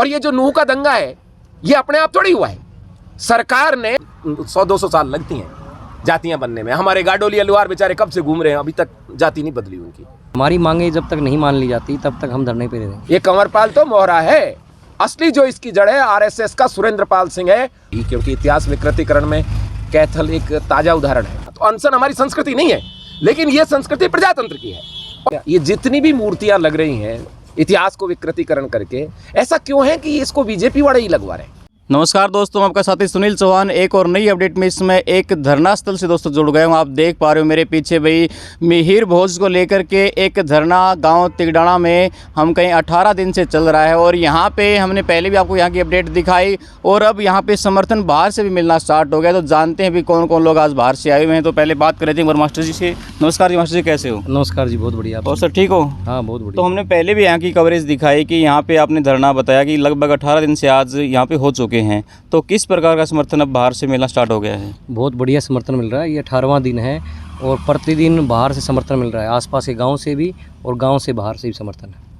और ये जो नूह का दंगा है ये अपने आप थोड़ी हुआ है। सरकार ने 100-200 साल लगती हैं जातियां बनने में। हमारे गाडोली अलवार बेचारे कब से घूम रहे हैं, अभी तक जाति नहीं बदली उनकी। हमारी मांगे जब तक नहीं मान ली जाती तब तक हम धरने पे रहेंगे। ये कंवरपाल तो मोहरा है, असली जो इसकी जड़ है आरएसएस का सुरेंद्रपाल सिंह है, क्योंकि इतिहास विकृतीकरण में कैथल एक ताजा उदाहरण है। तो अनशन हमारी संस्कृति नहीं है, लेकिन ये संस्कृति प्रजातंत्र की है। ये जितनी भी मूर्तियां लग रही हैं इतिहास को विकृतीकरण करके, ऐसा क्यों है कि इसको बीजेपी वाले ही लगवा रहे हैं। नमस्कार दोस्तों, मैं आपका साथी सुनील चौहान एक और नई अपडेट में इसमें एक धरना स्थल से दोस्तों जुड़ गए हूँ। आप देख पा रहे हो मेरे पीछे भाई मिहिर भोज को लेकर के एक धरना गांव तिगडाना में हम कहीं 18 दिन से चल रहा है। और यहाँ पे हमने पहले भी आपको यहाँ की अपडेट दिखाई और अब यहाँ पे समर्थन बाहर से भी मिलना स्टार्ट हो गया। तो जानते हैं भी कौन कौन लोग आज बाहर से आए हुए हैं। तो पहले बात कर रहे थे उमर मास्टर जी से। नमस्कार जी मास्टर जी, कैसे हो? नमस्कार जी, बहुत बढ़िया। और सर ठीक हो? हाँ बहुत बढ़िया। तो हमने पहले भी यहाँ की कवरेज दिखाई कि यहाँ पे आपने धरना बताया कि लगभग 18 दिन से आज यहाँ पे हो चुके हैं। तो किस प्रकार का समर्थन अब बाहर से मिलना स्टार्ट हो गया है? बहुत बढ़िया समर्थन मिल रहा है। ये 18वां दिन है और प्रतिदिन बाहर से समर्थन मिल रहा है, आसपास के गांव से भी और गांव से बाहर से भी समर्थन है।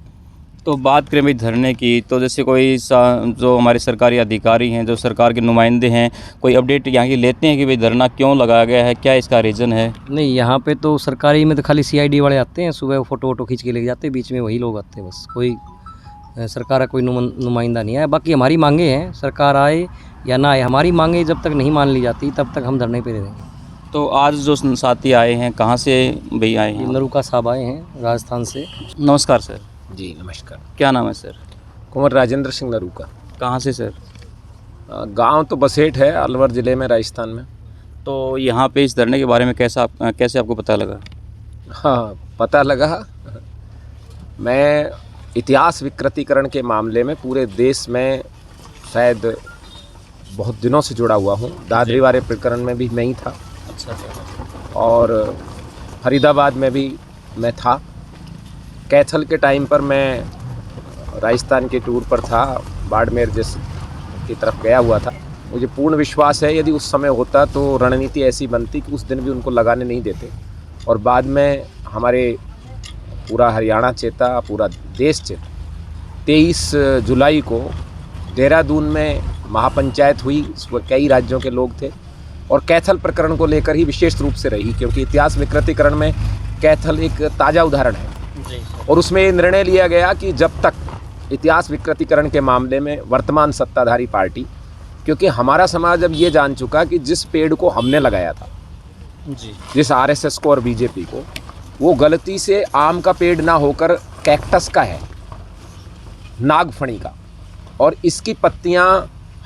तो बात करें भाई धरने की, तो जैसे कोई जो हमारे सरकारी अधिकारी हैं, जो सरकार के नुमाइंदे हैं, कोई अपडेट यहाँ की लेते हैं कि भाई धरना क्यों लगाया गया है, क्या इसका रीज़न है? नहीं, यहाँ पे तो सरकारी में तो खाली CID वाले आते हैं, सुबह फ़ोटो वोटो खींच के ले जाते हैं, बीच में वही लोग आते हैं बस। कोई सरकार का कोई नुमाइंदा नहीं है। बाकी हमारी मांगे हैं, सरकार आए या ना आए, हमारी मांगे जब तक नहीं मान ली जाती तब तक हम धरने पे रहेंगे। तो आज जो साथी आए हैं कहाँ से भाई आए हैं? नरूका साहब आए हैं राजस्थान से। नमस्कार सर। जी नमस्कार। क्या नाम है सर? कुंवर राजेंद्र सिंह नरूका। कहाँ से सर? गांव तो बसेठ है, अलवर ज़िले में, राजस्थान में। तो यहाँ पे इस धरने के बारे में कैसे आपको पता लगा? हाँ पता लगा। मैं इतिहास विकृतीकरण के मामले में पूरे देश में शायद बहुत दिनों से जुड़ा हुआ हूँ। दादरी वाले प्रकरण में भी मैं ही था। अच्छा। और फरीदाबाद में भी मैं था। कैथल के टाइम पर मैं राजस्थान के टूर पर था, बाड़मेर जिस की तरफ गया हुआ था। मुझे पूर्ण विश्वास है यदि उस समय होता तो रणनीति ऐसी बनती कि उस दिन भी उनको लगाने नहीं देते। और बाद में हमारे पूरा हरियाणा चेता, पूरा देश चेता। 23 जुलाई को देहरादून में महापंचायत हुई, उसमें कई राज्यों के लोग थे और कैथल प्रकरण को लेकर ही विशेष रूप से रही, क्योंकि इतिहास विकृतीकरण में कैथल एक ताज़ा उदाहरण है। और उसमें ये निर्णय लिया गया कि जब तक इतिहास विकृतीकरण के मामले में वर्तमान सत्ताधारी पार्टी, क्योंकि हमारा समाज अब ये जान चुका कि जिस पेड़ को हमने लगाया था जी, जिस RSS को और बीजेपी को, वो गलती से आम का पेड़ ना होकर कैक्टस का है, नागफणी का। और इसकी पत्तियां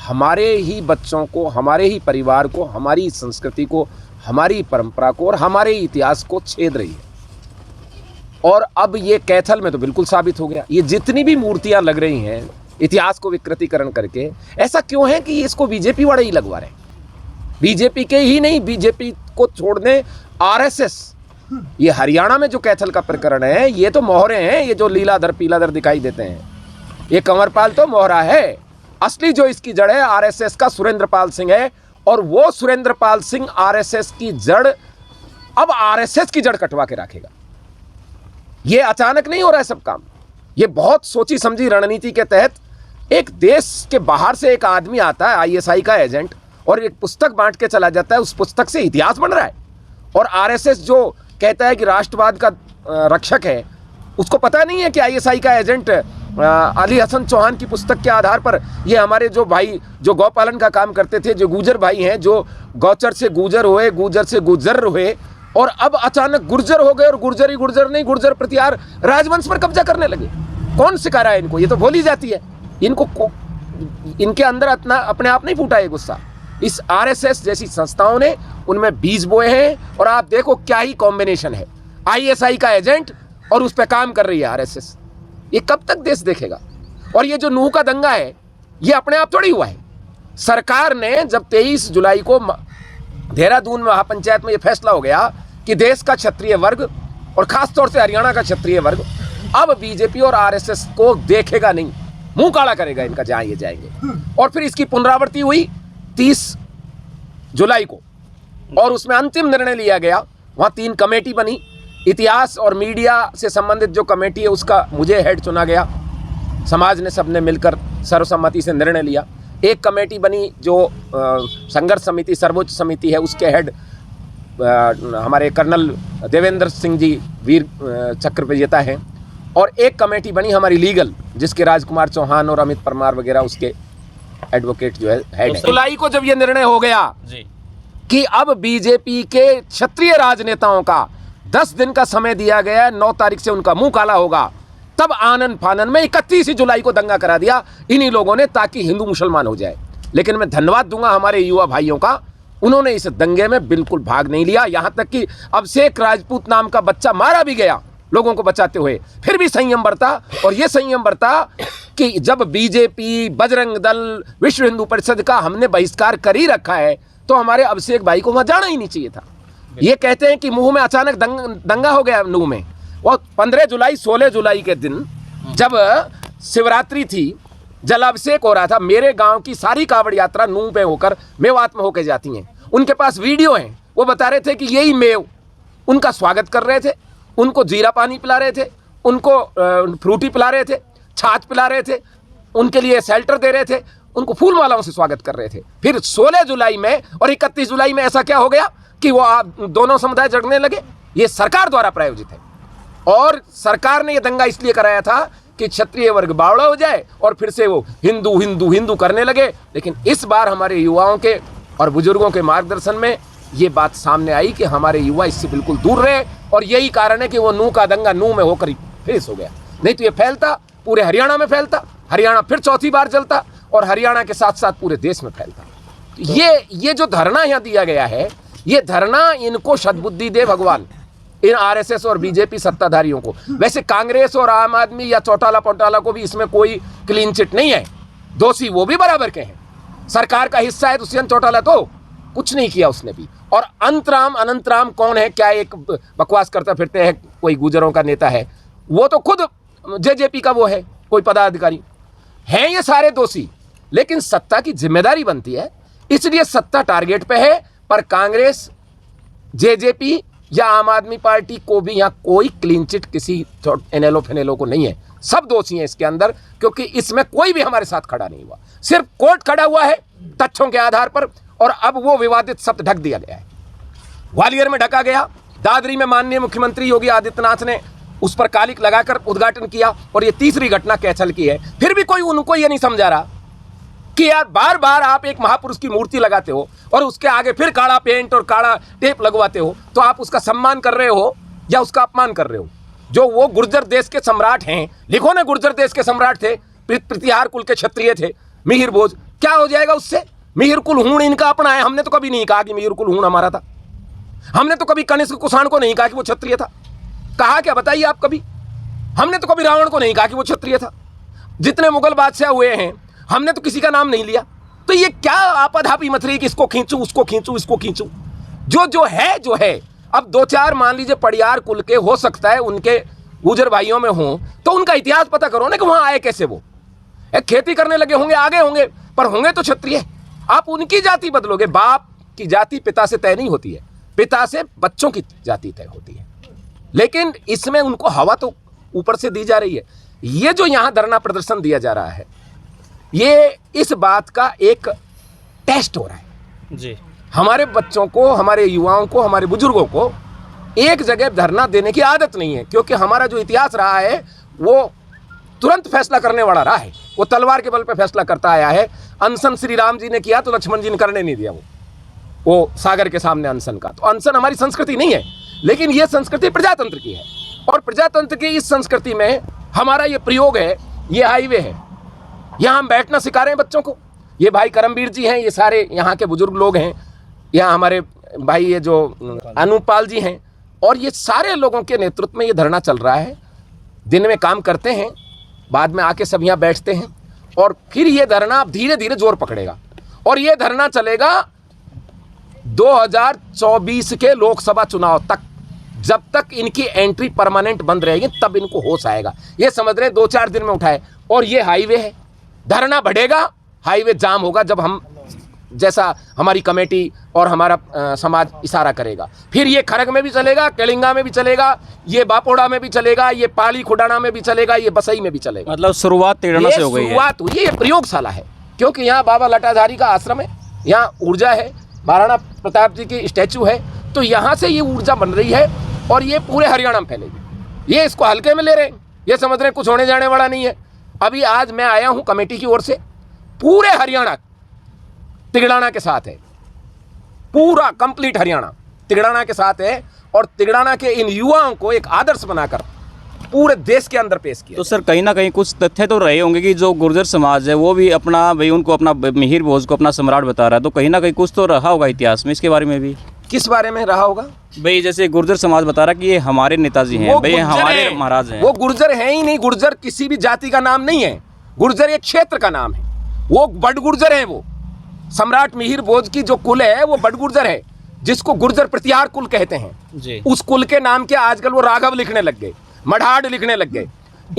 हमारे ही बच्चों को, हमारे ही परिवार को, हमारी संस्कृति को, हमारी परंपरा को और हमारे इतिहास को छेद रही है। और अब ये कैथल में तो बिल्कुल साबित हो गया। ये जितनी भी मूर्तियां लग रही हैं इतिहास को विकृतीकरण करके, ऐसा क्यों है कि इसको बीजेपी वाले ही लगवा रहे हैं। बीजेपी के ही नहीं, बीजेपी को छोड़ने RSS, ये हरियाणा में जो कैथल का प्रकरण है, ये तो मोहरे हैं। ये जो लीलाधर पीलाधर दिखाई देते हैं, ये कंवरपाल तो मोहरा है। असली जो इसकी जड़ है RSS का सुरेंद्रपाल सिंह है। और वो सुरेंद्रपाल सिंह RSS की जड़, अब RSS की जड़ कटवा के रखेगा। ये अचानक नहीं हो रहा है सब काम। ये बहुत सोची समझी रणनीति के तहत एक देश के बाहर से एक आदमी आता है, ISI का एजेंट, और एक पुस्तक बांट के चला जाता है। उस पुस्तक से इतिहास बन रहा है। और RSS जो कहता है कि राष्ट्रवाद का रक्षक है, उसको पता नहीं है कि ISI का एजेंट अली हसन चौहान की पुस्तक के आधार पर ये हमारे जो भाई जो गौपालन का काम करते थे, जो गुर्जर भाई हैं, जो गौचर से गुजर हुए, गुजर से गुजर हुए और अब अचानक गुर्जर हो गए और गुर्जर ही गुर्जर नहीं, गुर्जर प्रतिहार राजवंश पर कब्जा करने लगे। कौन सिखा रहा है इनको? ये तो भोली जाती है। इनके अंदर इतना अपने आप नहीं फूटा ये गुस्सा। इस RSS जैसी संस्थाओं ने उनमें बीज बोए हैं। और आप देखो क्या ही कॉम्बिनेशन है, ISI का एजेंट और उस पर काम कर रही है RSS। ये कब तक देश देखेगा? और ये जो नूह का दंगा है ये अपने आप थोड़ी हुआ है। सरकार ने जब 23 जुलाई को देहरादून में महापंचायत में ये फैसला हो गया कि देश का क्षत्रिय वर्ग और खासतौर से हरियाणा का क्षत्रिय वर्ग अब बीजेपी और RSS को देखेगा नहीं, मुंह काला करेगा इनका जहां ये जाएंगे। और फिर इसकी पुनरावृत्ति हुई 30 जुलाई को और उसमें अंतिम निर्णय लिया गया। वहाँ 3 कमेटी बनी। इतिहास और मीडिया से संबंधित जो कमेटी है उसका मुझे हेड चुना गया। समाज ने सबने मिलकर सर्वसम्मति से निर्णय लिया। एक कमेटी बनी जो संघर्ष समिति, सर्वोच्च समिति है, उसके हेड हमारे कर्नल देवेंद्र सिंह जी वीर चक्र विजेता हैं। और एक कमेटी बनी हमारी लीगल, जिसके राजकुमार चौहान और अमित परमार वगैरह उसके एडवोकेट जो है हेड है। जुलाई को जब ये निर्णय हो गया जी कि अब बीजेपी के क्षत्रिय राजनेताओं का 10 दिन का समय दिया गया है, 9 तारीख से उनका मुंह काला होगा, तब आनन फानन में 31 जुलाई को दंगा करा दिया इन्हीं लोगों ने, ताकि हिंदू मुसलमान हो जाए। लेकिन मैं धन्यवाद दूंगा हमारे युवा भाइयों का, उन्होंने इस दंगे में बिल्कुल भाग नहीं लिया। यहां तक कि अभिषेक राजपूत नाम का बच्चा मारा भी गया लोगों को बचाते हुए, फिर भी संयम बरता। और ये संयम बरता कि जब बीजेपी, बजरंग दल, विश्व हिंदू परिषद का हमने बहिष्कार कर ही रखा है, तो हमारे अभिषेक भाई को वहां जाना ही नहीं चाहिए था। ये कहते हैं कि मुंह में अचानक दंगा हो गया नूह में। और 15 जुलाई 16 जुलाई के दिन जब शिवरात्रि थी, जलाभिषेक हो रहा था, मेरे गांव की सारी कांवड़ यात्रा नूह पे होकर मेवात में होकर जाती हैं। उनके पास वीडियो हैं, वो बता रहे थे कि यही मेव उनका स्वागत कर रहे थे, उनको जीरा पानी पिला रहे थे, उनको फ्रूटी पिला रहे थे, छाछ पिला रहे थे, उनके लिए शेल्टर दे रहे थे, उनको फूल मालाओं से स्वागत कर रहे थे। फिर 16 जुलाई में और 31 जुलाई में ऐसा क्या हो गया कि वो दोनों समुदाय जड़ने लगे। ये सरकार द्वारा प्रायोजित है, और सरकार ने ये दंगा इसलिए कराया था कि क्षत्रिय वर्ग बावड़ा हो जाए और फिर से वो हिंदू हिंदू हिंदू करने लगे। लेकिन इस बार हमारे युवाओं के और बुजुर्गों के मार्गदर्शन में ये बात सामने आई कि हमारे युवा इससे बिल्कुल दूर रहे, और यही कारण है कि वो नूह का दंगा नूह में होकर फेस हो गया। नहीं तो ये फैलता, पूरे हरियाणा में फैलता, हरियाणा फिर चौथी बार चलता, और हरियाणा के साथ साथ पूरे देश में फैलता। ये जो धरना यहाँ दिया गया है, ये धरना इनको सद्बुद्धि दे भगवान, इन आरएसएस और बीजेपी सत्ताधारियों को। वैसे कांग्रेस और आम आदमी या चौटाला पोटाला को भी इसमें कोई क्लीन चिट नहीं है, दोषी वो भी बराबर के हैं। सरकार का हिस्सा है दुष्यंत चौटाला, तो कुछ नहीं किया उसने भी। और अनंतराम कौन है, क्या एक बकवास करता फिरते हैं, कोई गुजरों का नेता है, वो तो खुद जेजेपी का वो है, कोई पदाधिकारी हैं। ये सारे दोषी, लेकिन सत्ता की जिम्मेदारी बनती है, इसलिए सत्ता टारगेट पे है। पर कांग्रेस, जेजेपी या आम आदमी पार्टी को भी यहाँ कोई क्लीन चिट किसी एनएलओ फेनेलो को नहीं है, सब दोषी हैं इसके अंदर, क्योंकि इसमें कोई भी हमारे साथ खड़ा नहीं हुआ, सिर्फ कोर्ट खड़ा हुआ है तथ्यों के आधार पर। और अब वो विवादित शब्द ढक दिया गया है, ग्वालियर में ढका गया, दादरी में माननीय मुख्यमंत्री योगी आदित्यनाथ ने उस पर कालिक लगाकर उद्घाटन किया, और ये तीसरी घटना कैथल की है। फिर भी कोई उनको ये नहीं समझा रहा कि यार बार बार आप एक महापुरुष की मूर्ति लगाते हो और उसके आगे फिर काला पेंट और काला टेप लगवाते हो, तो आप उसका सम्मान कर रहे हो या उसका अपमान कर रहे हो। जो वो गुर्जर देश के सम्राट हैं, लिखो ना, गुर्जर देश के सम्राट थे, प्रतिहार कुल के क्षत्रिय थे, मिहिर भोज, क्या हो जाएगा उससे? मिहिर कुल हूण इनका अपना है। हमने तो कभी नहीं कहा कि मिहिर कुल हूण हमारा था, हमने तो कभी कनिष्क कुषाण को नहीं कहा कि वो क्षत्रिय था। कहा क्या, बताइए आप कभी? हमने तो कभी रावण को नहीं कहा कि वो क्षत्रिय था। जितने मुगल बादशाह हुए हैं, हमने तो किसी का नाम नहीं लिया। तो ये क्या आपाधापी मच रही कि इसको खींचूं, उसको खींचूं, इसको खींचूं? जो है। अब 2-4 मान लीजिए पड़ियार कुल के हो सकता है, उनके गुजर भाइयों में हो, तो उनका इतिहास पता करो ना कि वहां आए कैसे। वो एक खेती करने लगे होंगे, आगे होंगे, पर होंगे तो क्षत्रिय। आप उनकी जाति बदलोगे। बाप की जाति पिता से तय नहीं होती है, पिता से बच्चों की जाति तय होती है। लेकिन इसमें उनको हवा तो ऊपर से दी जा रही है। ये जो यहाँ धरना प्रदर्शन दिया जा रहा है, ये इस बात का एक टेस्ट हो रहा है जी। हमारे बच्चों को, हमारे युवाओं को, हमारे बुजुर्गों को एक जगह धरना देने की आदत नहीं है, क्योंकि हमारा जो इतिहास रहा है वो तुरंत फैसला करने वाला रहा है। वो तलवार के बल पे फैसला करता आया है। अनशन श्री राम जी ने किया तो लक्ष्मण जी ने करने नहीं दिया वो सागर के सामने अनशन का। तो अनशन हमारी संस्कृति नहीं है, लेकिन ये संस्कृति प्रजातंत्र की है, और प्रजातंत्र की इस संस्कृति में हमारा ये प्रयोग है, ये हाईवे है। यहाँ हम बैठना सिखा रहे हैं बच्चों को। ये भाई करमवीर जी हैं, ये सारे यहाँ के बुजुर्ग लोग हैं, यहाँ हमारे भाई ये जो अनुपाल जी हैं, और ये सारे लोगों के नेतृत्व में ये धरना चल रहा है। दिन में काम करते हैं, बाद में आके सब यहाँ बैठते हैं, और फिर ये धरना अब धीरे धीरे जोर पकड़ेगा, और ये धरना चलेगा 2024 के लोकसभा चुनाव तक। जब तक इनकी एंट्री परमानेंट बंद रहेगी, तब इनको होश आएगा। ये समझ रहे 2-4 दिन में उठाए, और ये हाईवे है, धरना बढ़ेगा, हाईवे जाम होगा जब हम जैसा हमारी कमेटी और हमारा समाज इशारा करेगा। फिर ये खरग में भी चलेगा, केलिंगा में भी चलेगा, ये बापोड़ा में भी चलेगा, ये पाली खुडाना में भी चलेगा, ये बसई में भी चलेगा। मतलब शुरुआत तिगड़ाना से हो गई है। शुरुआत हुई है, ये प्रयोगशाला है, क्योंकि यहाँ बाबा लटाधारी का आश्रम है, यहाँ ऊर्जा है, महाराणा प्रताप जी की स्टैचू है, तो यहाँ से ये ऊर्जा बन रही है और ये पूरे हरियाणा में फैलेगी। ये इसको हल्के में ले रहे हैं, ये समझ रहे हैं कुछ होने जाने वाला नहीं है। अभी आज मैं आया हूँ कमेटी की ओर से, पूरे हरियाणा तिगड़ाना के साथ है, पूरा कंप्लीट हरियाणा तिगड़ाना के साथ है, और तिगड़ाना के इन युवाओं को एक आदर्श बनाकर पूरे देश के अंदर पेश किया। तो सर कहीं ना कहीं कुछ तथ्य तो रहे होंगे कि जो गुर्जर समाज है वो भी अपना भाई उनको अपना मिहिर भोज को अपना सम्राट बता रहा है, तो कहीं ना कहीं कुछ तो रहा होगा इतिहास में, इसके बारे में भी। किस बारे में रहा होगा भाई? जैसे गुर्जर समाज बता रहा कि ये हमारे नेताजी हैं, भाई हमारे महाराज हैं। वो गुर्जर है ही नहीं, गुर्जर किसी भी जाति का नाम नहीं है, गुर्जर एक क्षेत्र का नाम है, वो बड़ गुर्जर है। वो सम्राट मिहिर भोज की जो कुल है वो बड़ गुर्जर है, जिसको गुर्जर प्रतिहार कुल कहते हैं जी। उस कुल के नाम के आजकल वो राघव लिखने लग गए, मढ़ाड़ लिखने लग गए,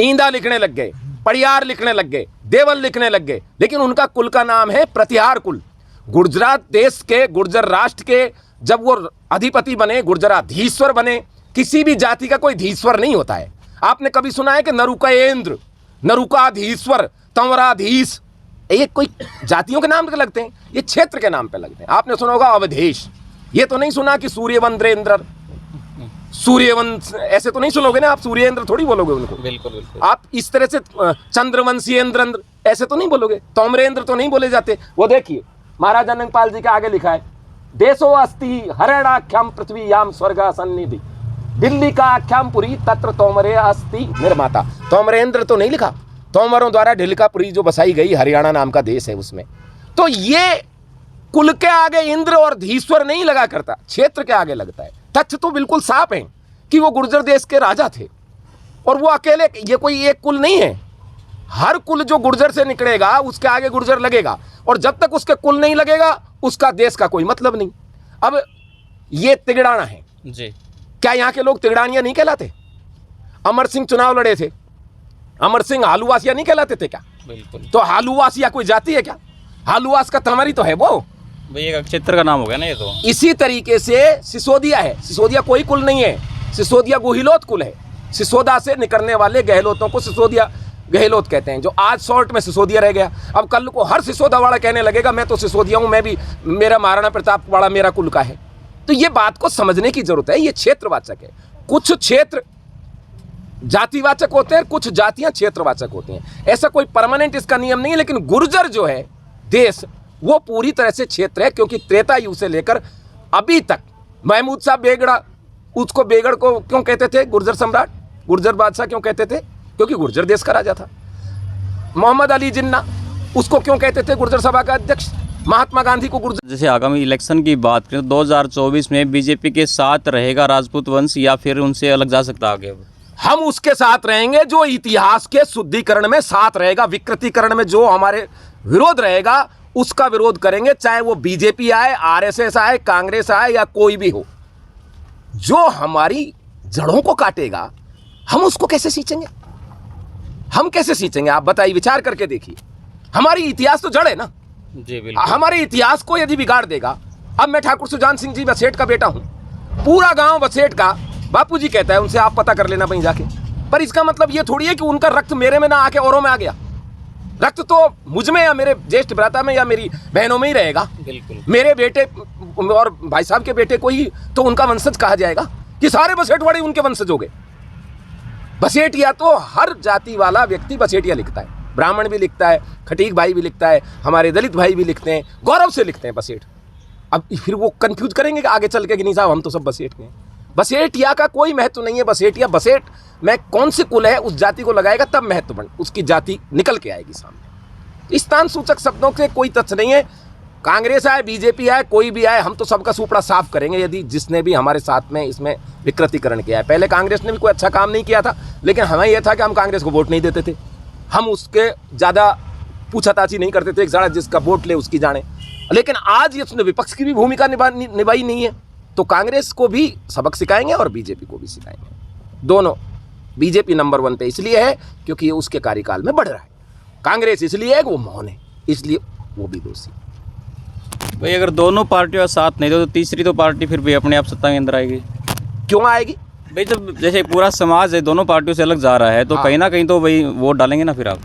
ईंदा लिखने लग गए, पड़ियार लिखने लग गए, देवल लिखने लग गए, लेकिन उनका कुल का नाम है प्रतिहार कुल। गुजरात देश के, गुर्जर राष्ट्र के जब वो अधिपति बने, गुर्जराधीश्वर बने, किसी भी जाति का कोई धीश्वर नहीं होता है। आपने कभी सुना है कि नरुकेंद्र, नरुकाधीश्वर, तंवराधीश, ये कोई जातियों के नाम पे लगते हैं, ये क्षेत्र के नाम पे लगते हैं। आपने सुना होगा अवधेश, ये तो नहीं सुना कि सूर्यवंद्रेंद्र, सूर्यवंश, ऐसे तो नहीं सुनोगे ना आप, सूर्येंद्र थोड़ी बोलोगे उनको। बिल्कुल बिल्कुल। आप इस तरह से चंद्रवंशीयेंद्र ऐसे तो नहीं बोलोगे, तोमरेंद्र तो नहीं बोले जाते। वो देखिए महाराजा नंगपाल जी के आगे लिखा है, देशो अस्ति हरियाणाख्याम पृथ्वीयाम स्वर्ग सन्निधि, दिल्ली का आख्याम पुरी तत्र तोमरे अस्ति निर्माता। तोमरेंद्र तो नहीं लिखा, तोमरों द्वारा ढिलकापुरी जो बसाई गई हरियाणा नाम का देश है उसमें। तो ये कुल के आगे इंद्र और धीश्वर नहीं लगा करता, क्षेत्र के आगे लगता है। तथ्य तो बिल्कुल साफ है कि वो गुर्जर देश के राजा थे, और वो अकेले, ये कोई एक कुल नहीं है, हर कुल जो गुर्जर से निकलेगा उसके आगे गुर्जर लगेगा, और जब तक उसके कुल नहीं लगेगा उसका देश का कोई मतलब नहीं। अब ये तिगड़ाना है जी, क्या यहाँ के लोग तिगड़ानिया नहीं कहलाते? अमर सिंह चुनाव लड़े थे, अमर सिंह हालूवासिया नहीं कहलाते थे क्या? बिल्कुल। तो हालूवासिया कोई जाति है क्या? हालूवास का तमरी तो है वो, भाई एक क्षेत्र का नाम हो गया ना ये तो। इसी तरीके से सिसोदिया है, सिसोदिया कोई कुल नहीं है, सिसोदिया गुहिलोत कुल है। सिसोदा से निकलने वाले गहलोतों को सिसोदिया गहलोत कहते हैं, जो आज शॉर्ट में सिसोदिया रह गया। अब कल को हर सिसोदा वाला कहने लगेगा मैं तो सिसोदिया हूं, मैं भी, मेरा महाराणा प्रताप वाला मेरा कुल का है। तो ये बात को समझने की जरूरत है, ये क्षेत्रवाचक है। कुछ क्षेत्र जातिवाचक होते हैं, कुछ जातियां क्षेत्रवाचक होती हैं, ऐसा कोई परमानेंट इसका नियम नहीं है। लेकिन गुर्जर जो है देश, वो पूरी तरह से क्षेत्र है, क्योंकि त्रेता युग से लेकर अभी तक महमूद शाह बेगड़ा, उसको बेगड़ को क्यों कहते थे गुर्जर सम्राट, गुर्जर बादशाह क्यों कहते थे? क्योंकि गुर्जर देश का राजा था। मोहम्मद अली जिन्ना, उसको क्यों कहते थे गुर्जर सभा का अध्यक्ष? महात्मा गांधी को गुर्जर। जैसे आगामी इलेक्शन की बात करें तो 2024 में बीजेपी के साथ रहेगा राजपूत वंश या फिर उनसे अलग जा सकता आगे? हम उसके साथ रहेंगे जो इतिहास के शुद्धिकरण में साथ रहेगा, विकृतीकरण में जो हमारे विरोध रहेगा उसका विरोध करेंगे, चाहे वो बीजेपी आए, आरएसएस आए, कांग्रेस आए या कोई भी हो। जो हमारी जड़ों को काटेगा हम उसको कैसे सींचेंगे? हम कैसे सींचेंगे? आप बताइए, विचार करके देखिए। हमारी इतिहास तो जड़ है ना जी बिल्कुल। हमारे इतिहास को यदि बिगाड़ देगा। अब मैं ठाकुर सुजान सिंह जी बसेठ का बेटा हूं, पूरा गांव बसेठ का बापूजी कहता है, उनसे आप पता कर लेना कहीं जाके। पर इसका मतलब ये थोड़ी है कि उनका रक्त मेरे में ना आके औरों में आ गया। रक्त तो मुझ में या मेरे ज्येष्ठ भ्राता में या मेरी बहनों में ही रहेगा। बिल्कुल। मेरे बेटे और भाई साहब के बेटे को ही तो उनका वंशज कहा जाएगा कि सारे बसेठवाड़े उनके वंशज हो गए। बसेठिया तो हर जाति वाला व्यक्ति बसेठिया लिखता है, ब्राह्मण भी लिखता है, खटीक भाई भी लिखता है, हमारे दलित भाई भी लिखते हैं, गौरव से लिखते हैं बसेठ। अब फिर वो कंफ्यूज करेंगे कि आगे चल के कि नहीं साहब हम तो सब बसेठ के हैं। बसेठिया का कोई महत्व नहीं है। बसेठिया बसेठ में कौन से कुल है उस जाति को लगाएगा तब महत्वपूर्ण उसकी जाति निकल के आएगी सामने। स्थान सूचक शब्दों के कोई तथ्य नहीं है। कांग्रेस आए, बीजेपी आए, कोई भी आए, हम तो सबका सुपड़ा साफ करेंगे यदि जिसने भी हमारे साथ में इसमें विकृतीकरण किया है। पहले कांग्रेस ने भी कोई अच्छा काम नहीं किया था, लेकिन हमें यह था कि हम कांग्रेस को वोट नहीं देते थे, हम उसके ज़्यादा पूछताछी नहीं करते थे, एक ज़्यादा जिसका वोट ले उसकी जाने। लेकिन आज ये उसने विपक्ष की भी भूमिका निभाई नहीं है, तो कांग्रेस को भी सबक सिखाएंगे और बीजेपी को भी सिखाएंगे। दोनों। बीजेपी नंबर 1 पे इसलिए है क्योंकि ये उसके कार्यकाल में बढ़ रहा है, कांग्रेस इसलिए है कि वो मौन है, इसलिए वो भी दोषी। भाई अगर दोनों पार्टियों का साथ नहीं दो तो तीसरी तो पार्टी फिर भी अपने आप सत्ता के अंदर आएगी। क्यों आएगी? भाई जब जैसे पूरा समाज है दोनों पार्टियों से अलग जा रहा है तो हाँ। कहीं ना कहीं तो भाई वोट डालेंगे ना फिर आप।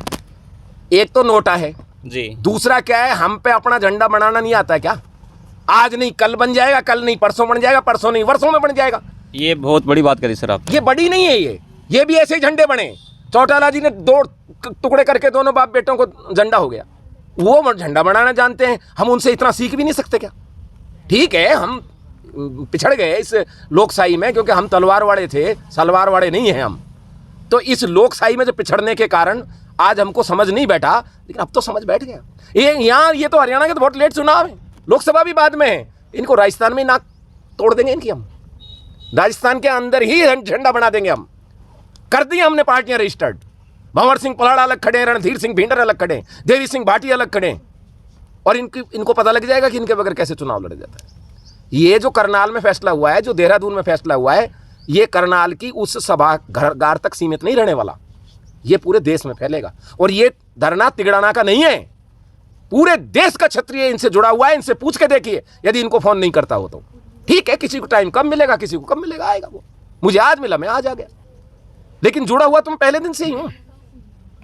एक तो नोटा है, जी। दूसरा क्या है, हम पे अपना झंडा बनाना नहीं आता क्या? आज नहीं कल बन जाएगा, कल नहीं परसों बन जाएगा, परसों नहीं वर्षों में बन जाएगा। ये बहुत बड़ी बात करी सर आप। ये बड़ी नहीं है, ये भी ऐसे ही झंडे बने। चौटाला जी ने 2 टुकड़े करके दोनों बाप बेटों को झंडा हो गया। वो झंडा बनाना जानते हैं, हम उनसे इतना सीख भी नहीं सकते क्या? ठीक है, हम पिछड़ गए इस लोकशाही में क्योंकि हम तलवार वाले थे, सलवार वाले नहीं हैं हम। तो इस लोकशाही में जो पिछड़ने के कारण आज हमको समझ नहीं बैठा, लेकिन अब तो समझ बैठ गया। ये तो हरियाणा के तो बहुत लेट चुनाव है, लोकसभा भी बाद में है। इनको राजस्थान में नाक तोड़ देंगे इनकी हम, राजस्थान के अंदर ही झंडा बना देंगे हम। कर दी हमने पार्टियां रजिस्टर्ड। भंवर सिंह पलाड़ अलग खड़े, रणधीर सिंह भिंडर अलग खड़े, देवी सिंह भाटी अलग खड़े, और इनको पता लग जाएगा कि इनके बगैर कैसे चुनाव लड़ा जाता है। ये जो करनाल में फैसला हुआ है, जो देहरादून में फैसला हुआ है, ये करनाल की उस सभागार तक सीमित नहीं रहने वाला, ये पूरे देश में फैलेगा। और ये धरना तिगड़ाना का नहीं है, पूरे देश का क्षत्रिय इनसे जुड़ा हुआ है। इनसे पूछ के देखिए, यदि इनको फोन नहीं करता हो तो। ठीक है, किसी को टाइम कम मिलेगा, किसी को कम मिलेगा, आएगा वो। मुझे आज मिला, मैं आज आ गया, लेकिन जुड़ा हुआ तुम पहले दिन से ही हूं।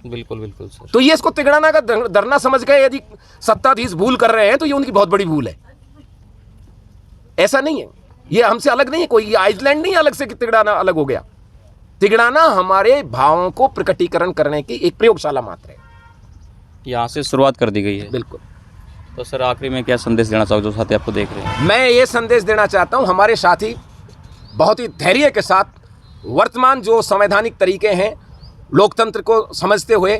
बिल्कुल बिल्कुल सर। तो ये इसको तिगड़ाना का धरना समझ गए। यदि सत्ताधीश भूल कर रहे हैं तो ये उनकी बहुत बड़ी भूल है। ऐसा नहीं है, ये हमसे अलग नहीं है कोई, ये आइसलैंड नहीं अलग से कि तिगड़ाना अलग हो गया। तिगड़ाना हमारे भावों को प्रकटीकरण करने की एक प्रयोगशाला मात्र है, यहाँ से शुरुआत कर दी गई है। बिल्कुल। तो सर आखिरी में क्या संदेश देना चाहोगे जो साथी आपको देख रहे हैं? मैं ये संदेश देना चाहता हूं, हमारे साथी बहुत ही धैर्य के साथ वर्तमान जो संवैधानिक तरीके हैं, लोकतंत्र को समझते हुए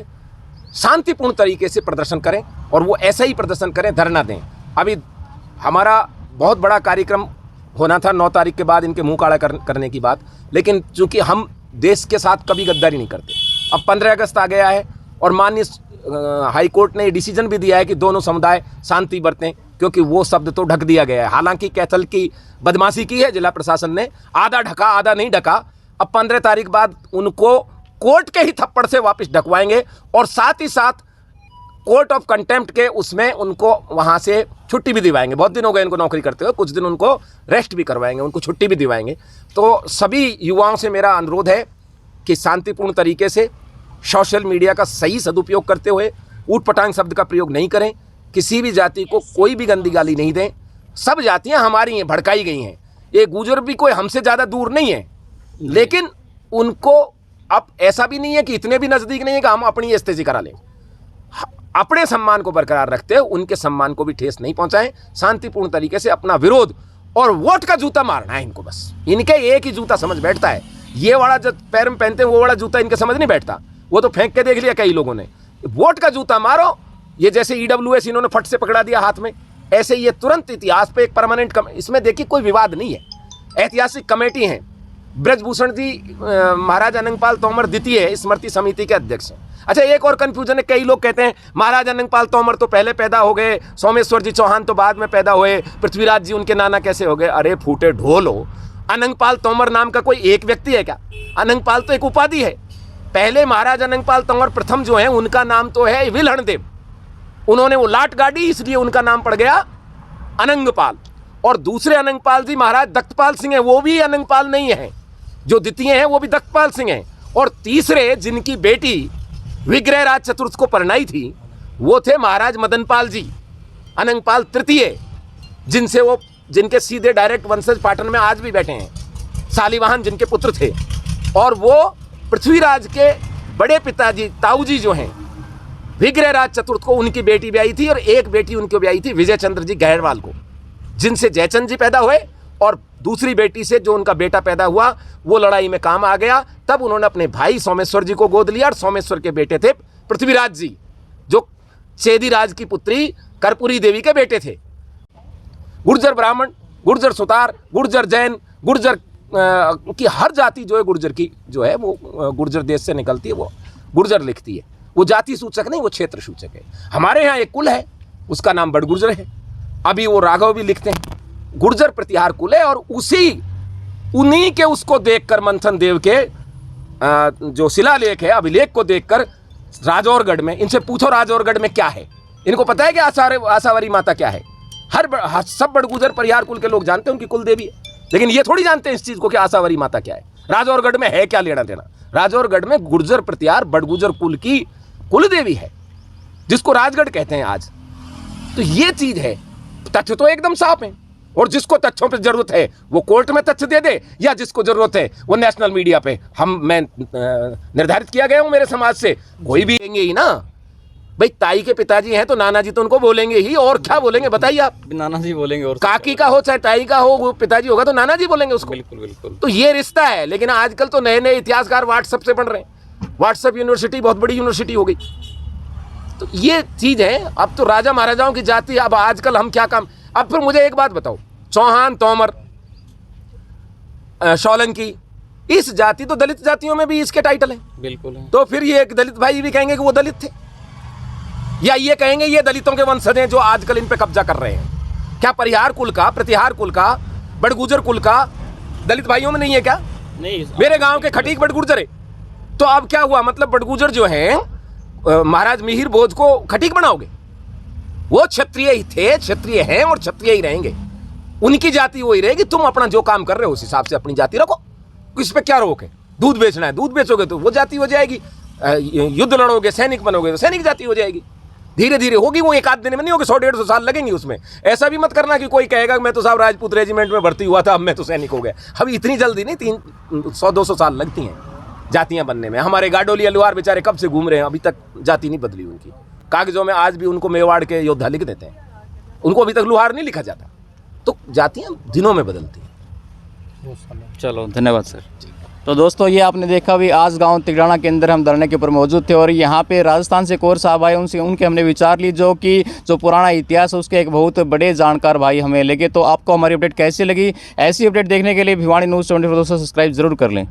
शांतिपूर्ण तरीके से प्रदर्शन करें, और वो ऐसा ही प्रदर्शन करें, धरना दें। अभी हमारा बहुत बड़ा कार्यक्रम होना था 9 तारीख के बाद, इनके मुंह काला करने की बात, लेकिन चूंकि हम देश के साथ कभी गद्दारी नहीं करते। अब 15 अगस्त आ गया है और माननीय हाई कोर्ट ने डिसीजन भी दिया है कि दोनों समुदाय शांति बरतें, क्योंकि वो शब्द तो ढक दिया गया है। हालांकि कैथल की बदमाशी की है जिला प्रशासन ने, आधा ढका आधा नहीं ढका। अब 15 तारीख बाद उनको कोर्ट के ही थप्पड़ से वापस ढकवाएंगे, और साथ ही साथ कोर्ट ऑफ कंटेम्प्ट के उसमें उनको वहाँ से छुट्टी भी दिवाएंगे। बहुत दिन हो गए इनको नौकरी करते हुए, कुछ दिन उनको रेस्ट भी करवाएंगे, उनको छुट्टी भी दिवाएंगे। तो सभी युवाओं से मेरा अनुरोध है कि शांतिपूर्ण तरीके से सोशल मीडिया का सही सदुपयोग करते हुए ऊट पटांग शब्द का प्रयोग नहीं करें, किसी भी जाति को कोई भी गंदी गाली नहीं दें। सब जातियाँ हमारी हैं, भड़काई गई हैं। ये गुर्जर भी कोई हमसे ज़्यादा दूर नहीं है, लेकिन उनको अब ऐसा भी नहीं है कि इतने भी नज़दीक नहीं है कि हम अपनी एस्तेजी करा लें। अपने सम्मान को बरकरार रखते हुए उनके सम्मान को भी ठेस नहीं पहुंचाएं। शांतिपूर्ण तरीके से अपना विरोध और वोट का जूता मारना है इनको, बस इनके एक ही जूता समझ बैठता है। ये वाला जो पैर में पहनते हैं वो वाला जूता इनके समझ नहीं बैठता, वो तो फेंक के देख लिया कई लोगों ने। वोट का जूता मारो। ये जैसे EWS इन्होंने फट से पकड़ा दिया हाथ में, ऐसे ये तुरंत इतिहास पे एक परमानेंट इसमें देखिए कोई विवाद नहीं है। ऐतिहासिक कमेटी है, ब्रजभूषण जी महाराज अनंगपाल तोमर द्वितीय स्मृति समिति के अध्यक्ष हैं। अच्छा, एक और कंफ्यूजन है, कई लोग कहते हैं महाराज अनंगपाल तोमर तो पहले पैदा हो गए, सोमेश्वर जी चौहान तो बाद में पैदा हुए, पृथ्वीराज जी उनके नाना कैसे हो गए? अरे फूटे ढोलो, अनंगपाल तोमर नाम का कोई एक व्यक्ति है क्या? अनंगपाल तो एक उपाधि है। पहले महाराज अनंगपाल तोमर प्रथम जो है उनका नाम तो है विलहणदेव, उन्होंने वो लाट गाड़ी, इसलिए उनका नाम पड़ गया अनंगपाल। और दूसरे अनंगपाल जी महाराज दत्तपाल सिंह है, वो भी अनंगपाल नहीं है, जो द्वितीय हैं वो भी दत्तपाल सिंह हैं। और तीसरे जिनकी बेटी विग्रहराज चतुर्थ को परनाई थी वो थे महाराज मदनपाल जी, अनंगपाल तृतीय, जिनके सीधे डायरेक्ट वंशज पाटन में आज भी बैठे हैं, शालिवाहन जिनके पुत्र थे। और वो पृथ्वीराज के बड़े पिताजी ताऊ जी जो हैं विग्रहराज चतुर्थ को उनकी बेटी ब्याही थी, और एक बेटी उनकी ब्याही थी विजय चंद्र जी गहरवाल को, जिनसे जयचंद जी पैदा हुए। और दूसरी बेटी से जो उनका बेटा पैदा हुआ वो लड़ाई में काम आ गया, तब उन्होंने अपने भाई सोमेश्वर जी को गोद लिया, और सोमेश्वर के बेटे थे पृथ्वीराज जी, जो चेदीराज की पुत्री कर्पूरी देवी के बेटे थे। गुर्जर ब्राह्मण, गुर्जर सुतार, गुर्जर जैन, गुर्जर की हर जाति जो है गुर्जर की जो है वो गुर्जर देश से निकलती है, वो गुर्जर लिखती है। वो जाति सूचक नहीं, वो क्षेत्र सूचक है। हमारे यहाँ एक कुल है, उसका नाम बड़ गुर्जर है। अभी वो राघव भी लिखते हैं, गुर्जर प्रतिहार कुल है। और उन्हीं के उसको देखकर मंथन देव के जो शिलालेख है, अभिलेख को देखकर राजौरगढ़ में, इनसे पूछो राजौरगढ़ में क्या है, इनको पता है कि आशावरी माता क्या है? सब बड़गुजर परिहार कुल के लोग जानते हैं उनकी कुल देवी है, लेकिन ये थोड़ी जानते हैं इस चीज को कि आशावरी माता क्या है। राजौरगढ़ में है क्या लेना देना? राजौरगढ़ में गुर्जर प्रतिहार बड़गुजर कुल की कुल देवी है, जिसको राजगढ़ कहते हैं आज। तो ये चीज है, तथ्य तो एकदम साफ है, और जिसको तथ्यों पर जरूरत है वो कोर्ट में तथ्य दे दे, या जिसको जरूरत है वो नेशनल मीडिया पे मैं निर्धारित किया गया हूं मेरे समाज से, कोई भी लेंगे ही ना भाई। ताई के पिताजी हैं तो नाना जी तो उनको बोलेंगे ही, और क्या बोलेंगे बताइए आप? नाना जी बोलेंगे, और काकी का हो चाहे ताई का हो, वो पिताजी होगा तो नाना जी बोलेंगे उसको। बिल्कुल बिल्कुल। तो ये रिश्ता है। लेकिन आजकल तो नए नए इतिहासकार व्हाट्सएप से बन रहे हैं। व्हाट्सएप यूनिवर्सिटी बहुत बड़ी यूनिवर्सिटी हो गई। तो ये चीज है। अब तो राजा महाराजाओं की जाति, अब आजकल हम क्या काम। अब फिर मुझे एक बात बताओ, चौहान, तोमर, सोलंकी, इस जाति तो दलित जातियों में भी इसके टाइटल है। बिल्कुल है। तो फिर ये एक दलित भाई भी कहेंगे कि वो दलित थे, या ये कहेंगे ये दलितों के वंशज हैं जो आजकल इन पे कब्जा कर रहे हैं। क्या परिहार कुल का, प्रतिहार कुल का, बड़गुजर कुल का दलित भाइयों में नहीं है क्या? नहीं, मेरे गांव के खटीक बड़गुजर है। तो अब क्या हुआ, मतलब बड़गुजर जो हैं महाराज मिहिर भोज को खटीक बनाओगे? वो क्षत्रिय ही थे, क्षत्रिय हैं और क्षत्रिय ही रहेंगे। उनकी जाति वही रहेगी। तुम अपना जो काम कर रहे हो उस हिसाब से अपनी जाति रखो, इस पे क्या रोक है? दूध बेचना है, दूध बेचोगे तो वो जाति हो जाएगी। युद्ध लड़ोगे, सैनिक बनोगे तो सैनिक जाति हो जाएगी। धीरे धीरे होगी, वो एक आध दिन में नहीं होगी, 100-150 साल लगेंगे उसमें। ऐसा भी मत करना कि कोई कहेगा मैं तो साहब राजपूत रेजिमेंट में भर्ती हुआ था, अब मैं तो सैनिक हो गया। अभी इतनी जल्दी नहीं, 100-200 साल लगती हैं जातियां बनने में। हमारे गाडोली अलवार बेचारे कब से घूम रहे हैं, अभी तक जाति नहीं बदली उनकी। कागजों में आज भी उनको मेवाड़ के योद्धा लिख देते हैं, उनको अभी तक लुहार नहीं लिखा जाता। तो जातियां दिनों में बदलती हैं। चलो, धन्यवाद सर। तो दोस्तों, ये आपने देखा भी, आज गांव तिगड़ाना के अंदर हम धरने के ऊपर मौजूद थे, और यहाँ पे राजस्थान से कौर साहब आए, उनके हमने विचार ली, जो पुराना इतिहास है उसके एक बहुत बड़े जानकार भाई हमें लगे। तो आपको हमारी अपडेट कैसी लगी? ऐसी अपडेट देखने के लिए भिवानी न्यूज़ 24 दोस्तों सब्सक्राइब जरूर कर लें।